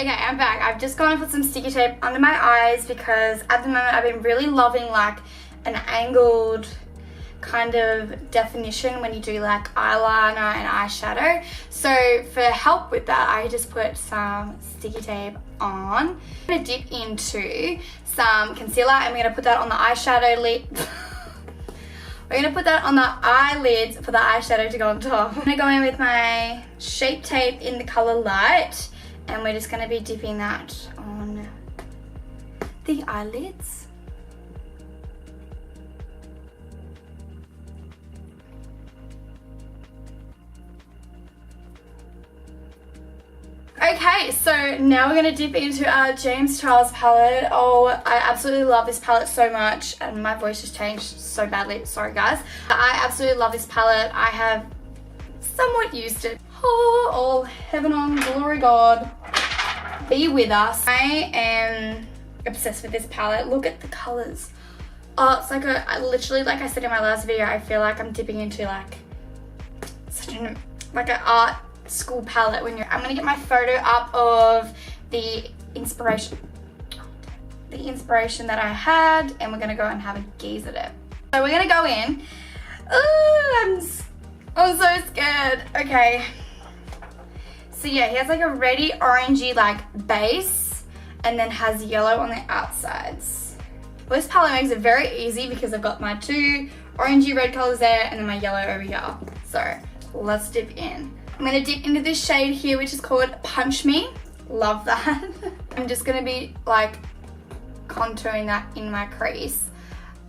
Okay, I'm back. I've just gone and put some sticky tape under my eyes because at the moment I've been really loving like an angled kind of definition when you do like eyeliner and eyeshadow. So for help with that, I just put some sticky tape on. I'm going to dip into some concealer and we're going to put that on the eyeshadow lid. We're going to put that on the eyelids for the eyeshadow to go on top. I'm going to go in with my Shape Tape in the color Light and we're just going to be dipping that on the eyelids. Okay, so now we're going to dip into our James Charles palette. Oh, I absolutely love this palette so much, and my voice just changed so badly. Sorry guys. I absolutely love this palette. I have somewhat used it. Oh, all heaven on glory God be with us. I am obsessed with this palette. Look at the colors. Oh, it's like I literally, like I said in my last video, I feel like I'm dipping into like such an art school palette when you're. I'm gonna get my photo up of the inspiration that I had, and we're gonna go and have a gaze at it. So we're gonna go in. Ooh, I'm so scared. Okay, so yeah, he has like a reddy orangey like base and then has yellow on the outsides. Well, this palette makes it very easy because I've got my two orangey red colors there and then my yellow over here. So let's dip in. I'm going to dip into this shade here, which is called Punch Me. Love that. I'm just going to be like contouring that in my crease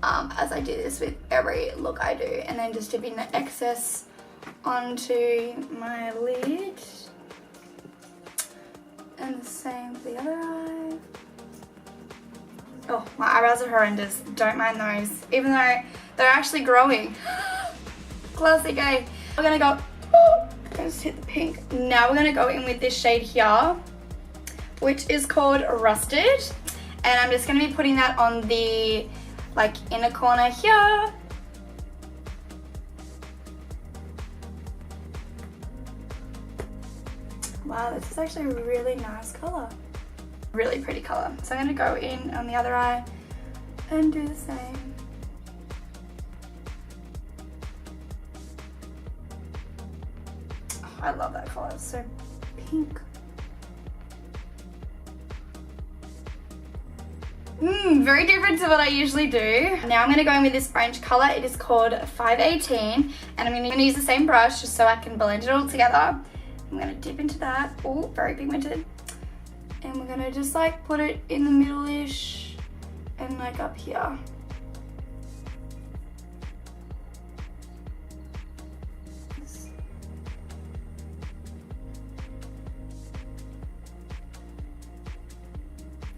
as I do this with every look I do. And then just dipping the excess onto my lid. And the same for the other eye. Oh, my eyebrows are horrendous. Don't mind those. Even though they're actually growing. Classic, eh? We're going to go... Oh, just hit the pink. Now we're going to go in with this shade here, which is called Rusted. And I'm just going to be putting that on the like inner corner here. Wow, this is actually a really nice color. Really pretty color. So I'm going to go in on the other eye and do the same. I love that color, it's so pink. Very different to what I usually do. Now I'm going to go in with this orange color. It is called 518 and I'm going to use the same brush just so I can blend it all together. I'm going to dip into that. Oh, very pigmented. And we're going to just like put it in the middle-ish and like up here.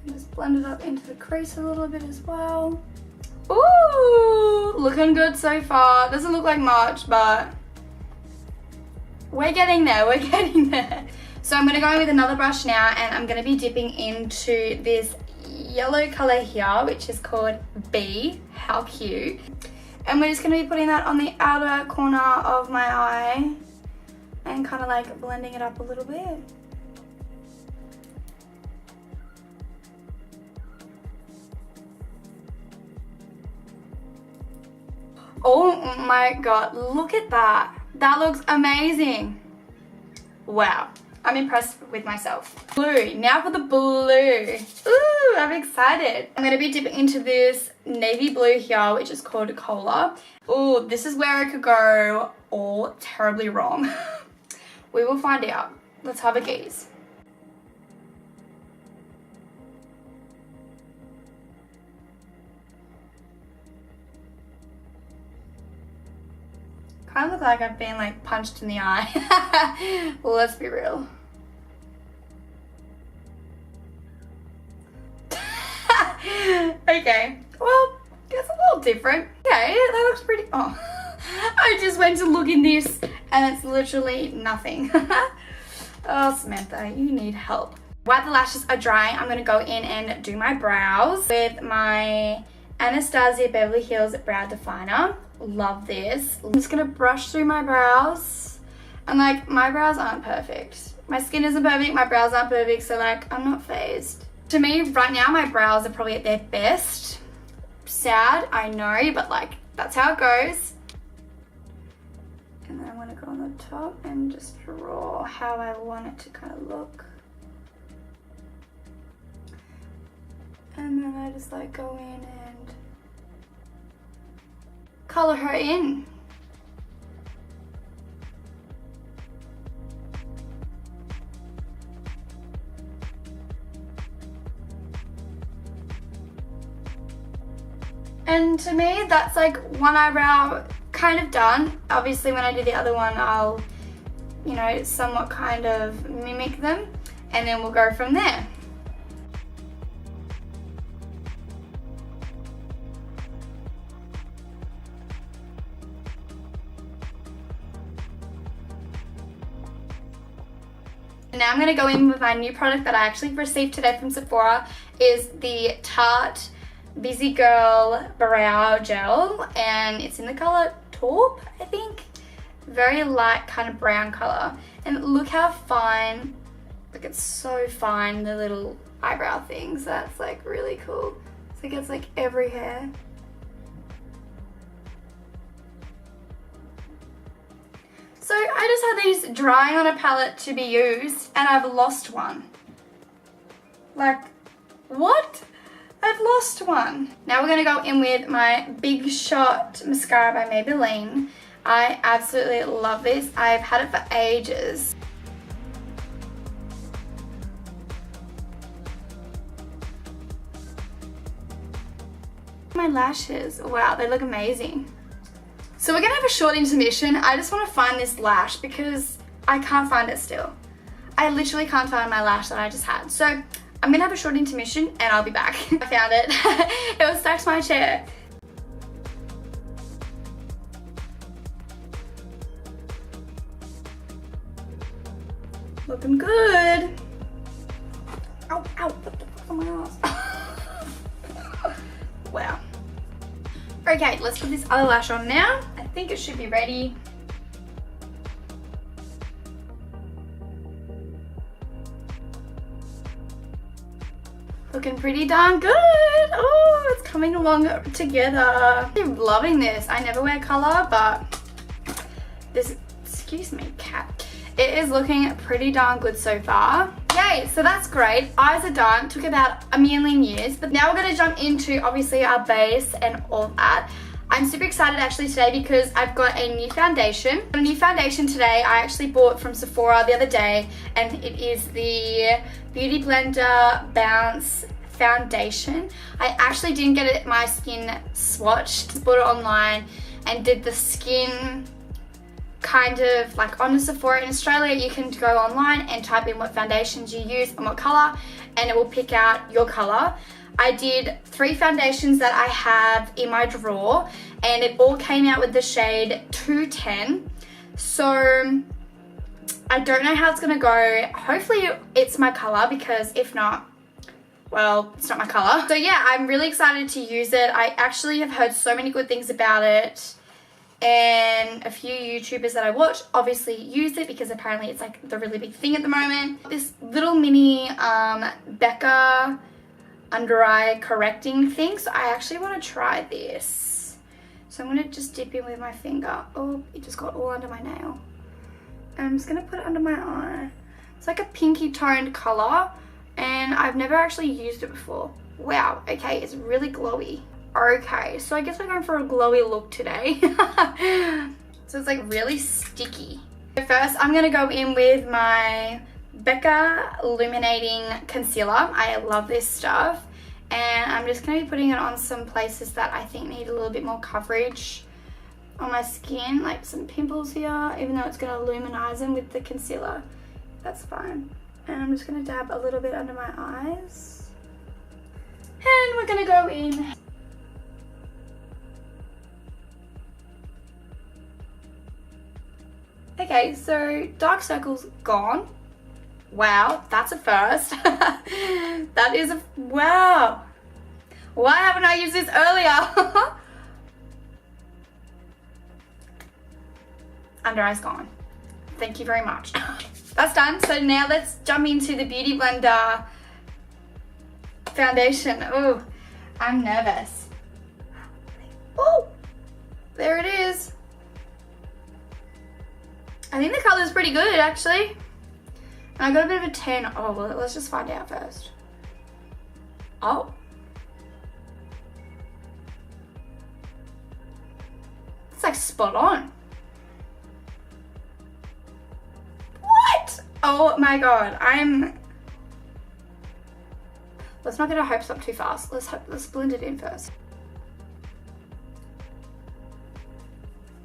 Just blend it up into the crease a little bit as well. Ooh, looking good so far. Doesn't look like much, but we're getting there, we're getting there. So I'm gonna go in with another brush now and I'm gonna be dipping into this yellow color here, which is called B. How cute. And we're just gonna be putting that on the outer corner of my eye and kind of like blending it up a little bit. Oh my god, look at that. That looks amazing. Wow, I'm impressed with myself. Blue, now for the blue. Ooh, I'm excited. I'm gonna be dipping into this navy blue here, which is called Cola. Ooh, this is where it could go all terribly wrong. We will find out. Let's have a gaze. I look like I've been like punched in the eye. Well, let's be real. Okay, well, it's a little different. Okay, that looks pretty, oh. I just went to look in this and it's literally nothing. Oh, Samantha, you need help. While the lashes are drying, I'm gonna go in and do my brows with my Anastasia Beverly Hills Brow Definer. Love this. I'm just gonna brush through my brows. And like, my brows aren't perfect. my skin isn't perfect, my brows aren't perfect, so like I'm not phased. To me right now my brows are probably at their best. Sad, I know, but like that's how it goes. And then I'm going to go on the top and just draw how I want it to kind of look. And then I just like go in and color her in. And to me, that's like one eyebrow kind of done. Obviously, when I do the other one, I'll, you know, somewhat kind of mimic them, and then we'll go from there. Now I'm going to go in with my new product that I actually received today from Sephora, is the Tarte Busy Girl Brow Gel, and it's in the color taupe, I think. Very light kind of brown color. And look how fine, like it's so fine, the little eyebrow things. That's like really cool. So it gets like every hair. So I just had these drying on a palette to be used, and I've lost one. Like, what? I've lost one. Now we're gonna go in with my Big Shot mascara by Maybelline. I absolutely love this. I've had it for ages. My lashes, wow, they look amazing. So we're gonna have a short intermission. I just wanna find this lash because I can't find it still. I literally can't find my lash that I just had. So I'm gonna have a short intermission and I'll be back. I found it. It was stacked to my chair. Looking good. Ow, ow, what the fuck on my ass? Wow. Okay, let's put this other lash on now. I think it should be ready. Looking pretty darn good. Oh, it's coming along together. I'm loving this. I never wear color, but this, excuse me, cat. It is looking pretty darn good so far. Yay, so that's great. Eyes are done. Took about a million years, but now we're gonna jump into obviously our base and all that. I'm super excited actually today because I've got a new foundation. A new foundation today I actually bought from Sephora the other day, and it is the Beauty Blender Bounce Foundation. I actually didn't get it my skin swatched, bought it online and did the skin kind of like on Sephora. In Australia you can go online and type in what foundations you use and what color, and it will pick out your color. I did 3 foundations that I have in my drawer, and it all came out with the shade 210. So I don't know how it's gonna go. Hopefully it's my color, because if not, well, it's not my color. So yeah, I'm really excited to use it. I actually have heard so many good things about it, and a few YouTubers that I watch obviously use it because apparently it's like the really big thing at the moment. This little mini Becca under eye correcting thing, so I actually want to try this. So I'm going to just dip in with my finger. Oh, it just got all under my nail. And I'm just going to put it under my eye. It's like a pinky toned color, and I've never actually used it before. Wow, okay, it's really glowy. Okay, so I guess we're going for a glowy look today. So it's like really sticky. So first I'm going to go in with my Becca Illuminating Concealer. I love this stuff, and I'm just going to be putting it on some places that I think need a little bit more coverage on my skin, like some pimples here, even though it's going to luminize them with the concealer. That's fine. And I'm just going to dab a little bit under my eyes, and we're going to go in. Okay, so dark circles gone. Wow, that's a first. That is a, wow. Why haven't I used this earlier? Under eyes gone. Thank you very much. that's done. So now let's jump into the Beauty Blender foundation. Oh, I'm nervous. Oh, there it is. I think the color is pretty good, actually. And I got a bit of a 10. Oh, well, let's just find out first. Oh. It's like spot on. What? Oh my God, let's not get our hopes up too fast. Let's blend it in first.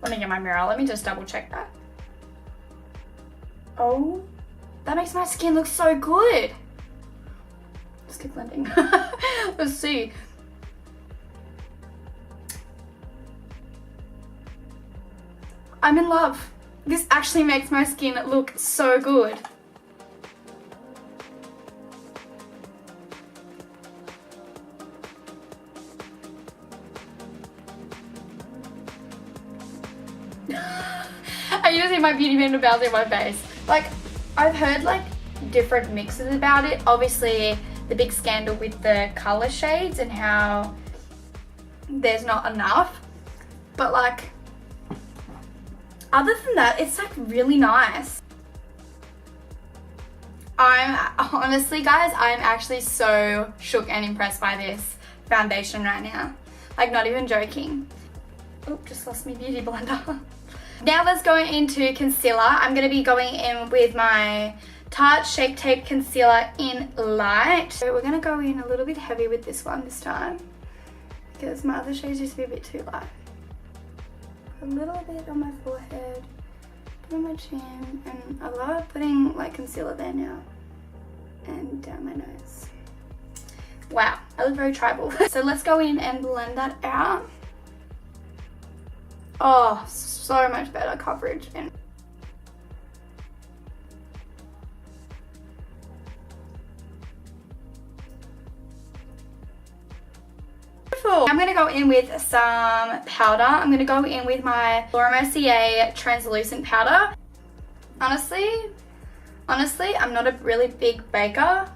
Let me get my mirror. Let me just double check that. Oh, that makes my skin look so good. Let's keep blending. Let's see. I'm in love. This actually makes my skin look so good. I usually my Beauty Blender bounce in my face. Like, I've heard like different mixes about it. Obviously, the big scandal with the color shades and how there's not enough. But like, other than that, it's like really nice. Honestly, guys, I'm actually so shook and impressed by this foundation right now. Like, not even joking. Oh, just lost my Beauty Blender. Now let's go into concealer. I'm going to be going in with my Tarte Shape Tape Concealer in Light. So we're going to go in a little bit heavy with this one this time, because my other shades used to be a bit too light. A little bit on my forehead, put on my chin, and I love putting like concealer there now, and down my nose. Wow, I look very tribal. So let's go in and blend that out. Oh, so much better coverage. And I'm going to go in with some powder. I'm going to go in with my Laura Mercier translucent powder. Honestly, I'm not a really big baker.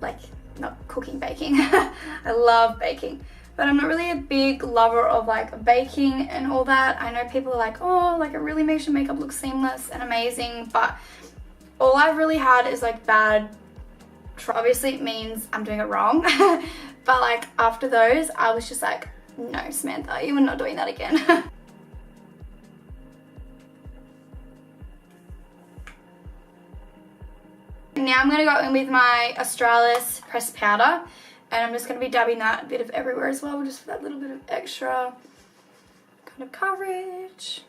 Like, not cooking, baking. I love baking. But I'm not really a big lover of like baking and all that. I know people are like, oh, like it really makes your makeup look seamless and amazing. But all I've really had is like bad, obviously it means I'm doing it wrong. But like after those, I was just like, no, Samantha, you are not doing that again. Now I'm going to go in with my Australis pressed powder, and I'm just going to be dabbing that a bit of everywhere as well, just for that little bit of extra kind of coverage,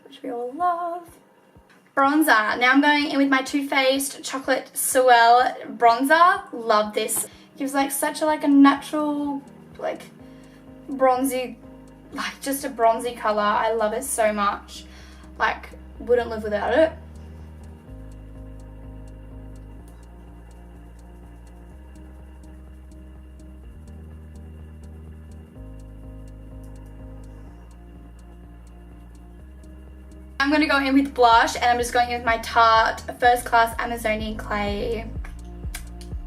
which we all love. Bronzer. Now I'm going in with my Too Faced Chocolate Swirl bronzer. Love this. Gives like such a natural, like bronzy, like just a bronzy color. I love it so much. Like, wouldn't live without it. I'm going to go in with blush, and I'm just going in with my Tarte First Class Amazonian Clay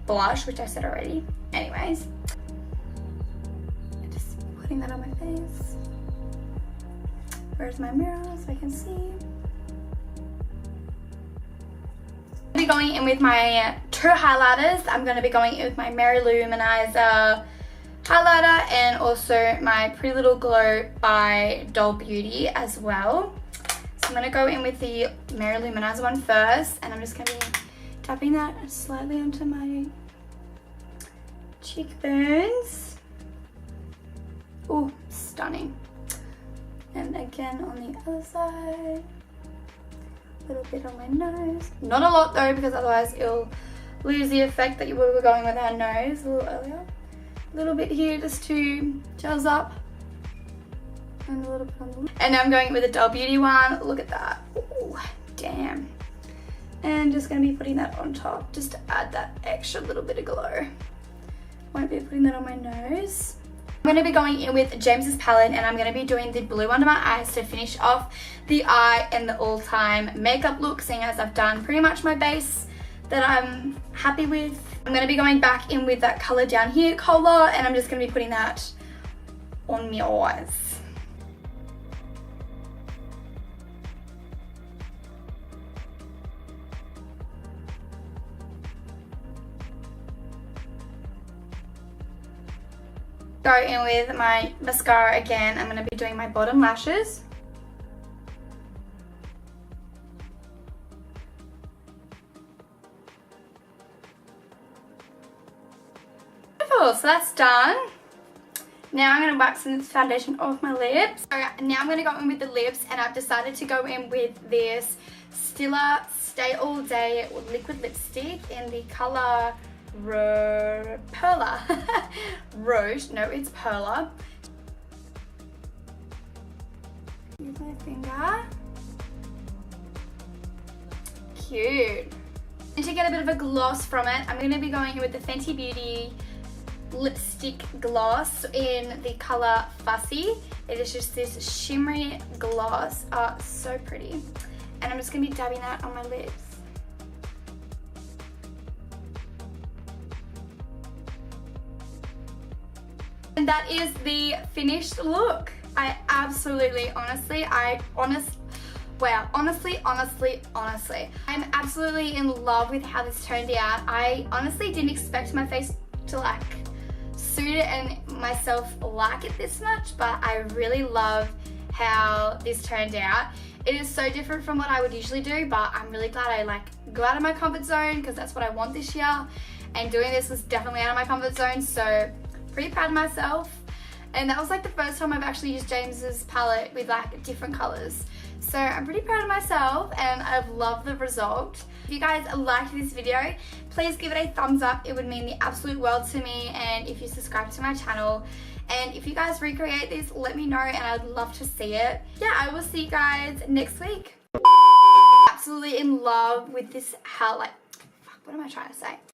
blush, which I said already. Anyways, just putting that on my face. Where's my mirror so I can see? I'll be going in with my two highlighters. I'm going to be going in with my Mary Lou Luminizer highlighter, and also my Pretty Little Glow by Doll Beauty as well. I'm going to go in with the Mary Lou Luminizer one first, and I'm just going to be tapping that slightly onto my cheekbones. Oh, stunning. And again on the other side. A little bit on my nose. Not a lot though, because otherwise it'll lose the effect that you were going with our nose a little earlier. A little bit here just to jazz up. And a little bit on the lip. And now I'm going with a Doll Beauty one. Look at that. Ooh, damn. And just going to be putting that on top just to add that extra little bit of glow. Won't be putting that on my nose. I'm going to be going in with James's palette, and I'm going to be doing the blue under my eyes to finish off the eye and the all-time makeup look, seeing as I've done pretty much my base that I'm happy with. I'm going to be going back in with that colour down here, Cola, and I'm just going to be putting that on my eyes. Go in with my mascara again. I'm going to be doing my bottom lashes. Beautiful, so that's done. Now I'm going to wax some foundation off my lips. So now I'm going to go in with the lips, and I've decided to go in with this Stila Stay All Day liquid lipstick in the colour Perla. Rouge, no, it's Perla. Use my finger. Cute. And to get a bit of a gloss from it, I'm going to be going in with the Fenty Beauty lipstick gloss in the colour Fussy. It is just this shimmery gloss. So pretty. And I'm just going to be dabbing that on my lips. And that is the finished look. I absolutely, honestly, I'm absolutely in love with how this turned out. I honestly didn't expect my face to like suit it and myself like it this much, but I really love how this turned out. It is so different from what I would usually do, but I'm really glad I like go out of my comfort zone, because that's what I want this year, and doing this was definitely out of my comfort zone, so pretty proud of myself. And that was like the first time I've actually used James's palette with like different colors, so I'm pretty proud of myself and I've loved the result. If you guys liked this video, please give it a thumbs up. It would mean the absolute world to me. And if you subscribe to my channel, and if you guys recreate this, let me know, and I'd love to see it. Yeah, I will see you guys next week. Absolutely in love with this, how like, fuck, what am I trying to say?